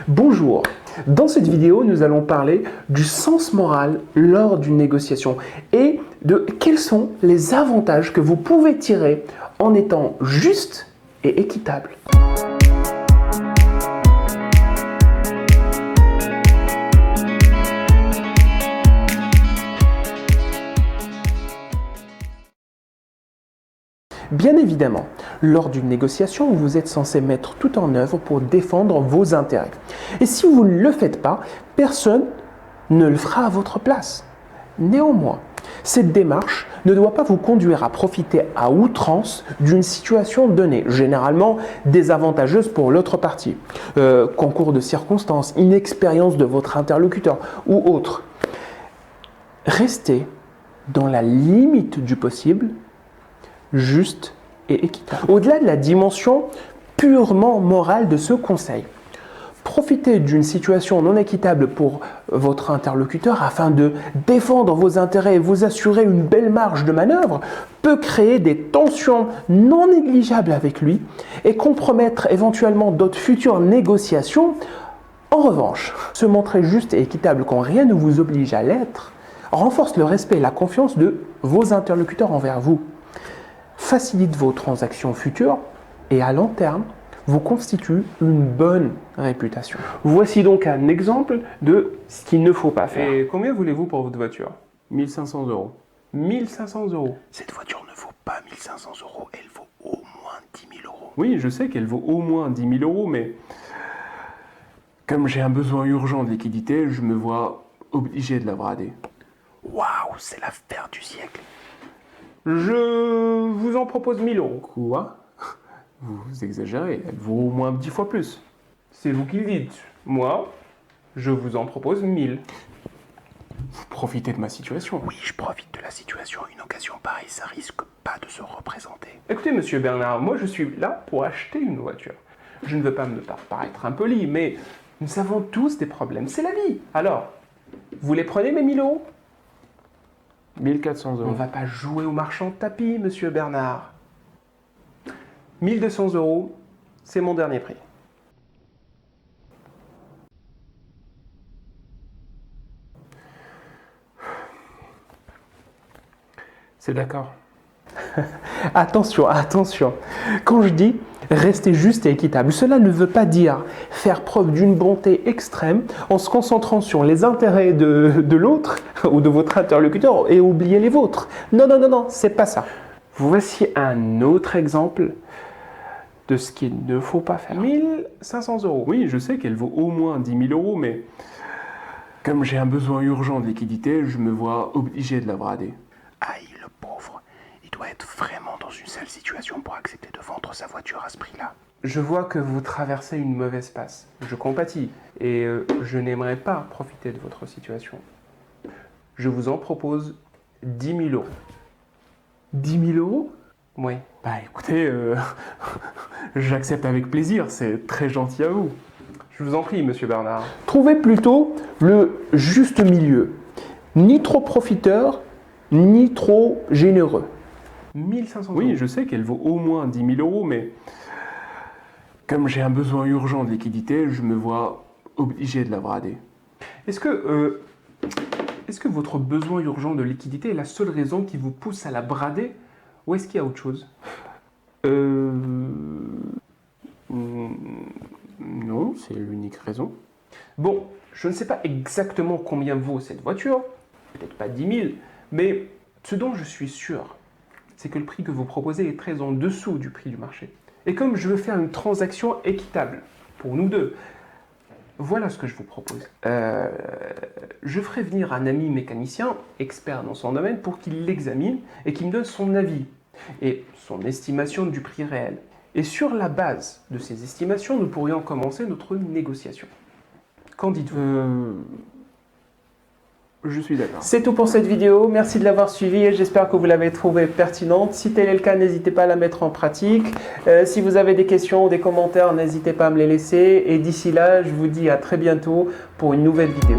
Bonjour, dans cette vidéo, nous allons parler du sens moral lors d'une négociation et de quels sont les avantages que vous pouvez tirer en étant juste et équitable. Bien évidemment, lors d'une négociation, vous êtes censé mettre tout en œuvre pour défendre vos intérêts. Et si vous ne le faites pas, personne ne le fera à votre place. Néanmoins, cette démarche ne doit pas vous conduire à profiter à outrance d'une situation donnée, généralement désavantageuse pour l'autre partie, concours de circonstances, inexpérience de votre interlocuteur ou autre. Restez dans la limite du possible, juste et équitable. Au-delà de la dimension purement morale de ce conseil, profitez d'une situation non équitable pour votre interlocuteur afin de défendre vos intérêts et vous assurer une belle marge de manœuvre peut créer des tensions non négligeables avec lui et compromettre éventuellement d'autres futures négociations. En revanche, se montrer juste et équitable quand rien ne vous oblige à l'être renforce le respect et la confiance de vos interlocuteurs envers vous, facilite vos transactions futures et à long terme, vous constitue une bonne réputation. Voici donc un exemple de ce qu'il ne faut pas faire. Et combien voulez-vous pour votre voiture? 1500 €. 1500 €. Cette voiture ne vaut pas 1500 €, elle vaut au moins 10 000 €. Oui, je sais qu'elle vaut au moins 10 000 €, mais comme j'ai un besoin urgent de liquidité, je me vois obligé de la brader. Waouh, c'est l'affaire du siècle. Je vous en propose 1000 €. Quoi? Vous exagérez, elle vaut au moins 10 fois plus. C'est vous qui le dites. Moi, je vous en propose 1000. Vous profitez de ma situation. Oui, je profite de la situation. Une occasion pareille, ça risque pas de se représenter. Écoutez, monsieur Bernard, moi je suis là pour acheter une voiture. Je ne veux pas me paraître impoli, mais nous avons tous des problèmes. C'est la vie. Alors, vous les prenez mes 1000 €? 1400 On €. ne va pas jouer au marchand de tapis, monsieur Bernard. 1200 €, c'est mon dernier prix. C'est d'accord. Attention, attention. Quand je dis rester juste et équitable, cela ne veut pas dire faire preuve d'une bonté extrême en se concentrant sur les intérêts de l'autre ou de votre interlocuteur et oublier les vôtres. Non, non, non, non, c'est pas ça. Voici un autre exemple de ce qu'il ne faut pas faire. 1500 €. Oui, je sais qu'elle vaut au moins 10 000 €, mais comme j'ai un besoin urgent de liquidité, je me vois obligé de la brader. Aïe, le pauvre. Il doit être vraiment dans une sale situation pour accepter de vendre sa voiture à ce prix-là. Je vois que vous traversez une mauvaise passe. Je compatis et je n'aimerais pas profiter de votre situation. Je vous en propose 10 000 €. 10 000 €? Oui. Bah écoutez, j'accepte avec plaisir, c'est très gentil à vous. Je vous en prie, monsieur Bernard. Trouvez plutôt le juste milieu, ni trop profiteur, ni trop généreux. 1500 €. Oui, je sais qu'elle vaut au moins 10 000 €, mais comme j'ai un besoin urgent de liquidité, je me vois obligé de la brader. Est-ce que votre besoin urgent de liquidité est la seule raison qui vous pousse à la brader, ou est-ce qu'il y a autre chose? Non, c'est l'unique raison. Bon, je ne sais pas exactement combien vaut cette voiture, peut-être pas 10 000, mais ce dont je suis sûr, c'est que le prix que vous proposez est très en dessous du prix du marché. Et comme je veux faire une transaction équitable pour nous deux, voilà ce que je vous propose. Je ferai venir un ami mécanicien, expert dans son domaine, pour qu'il l'examine et qu'il me donne son avis et son estimation du prix réel. Et sur la base de ces estimations, nous pourrions commencer notre négociation. Qu'en dites-vous? Je suis d'accord. C'est tout pour cette vidéo. Merci de l'avoir suivi et j'espère que vous l'avez trouvée pertinente. Si tel est le cas, n'hésitez pas à la mettre en pratique. Si vous avez des questions ou des commentaires, n'hésitez pas à me les laisser. Et d'ici là, je vous dis à très bientôt pour une nouvelle vidéo.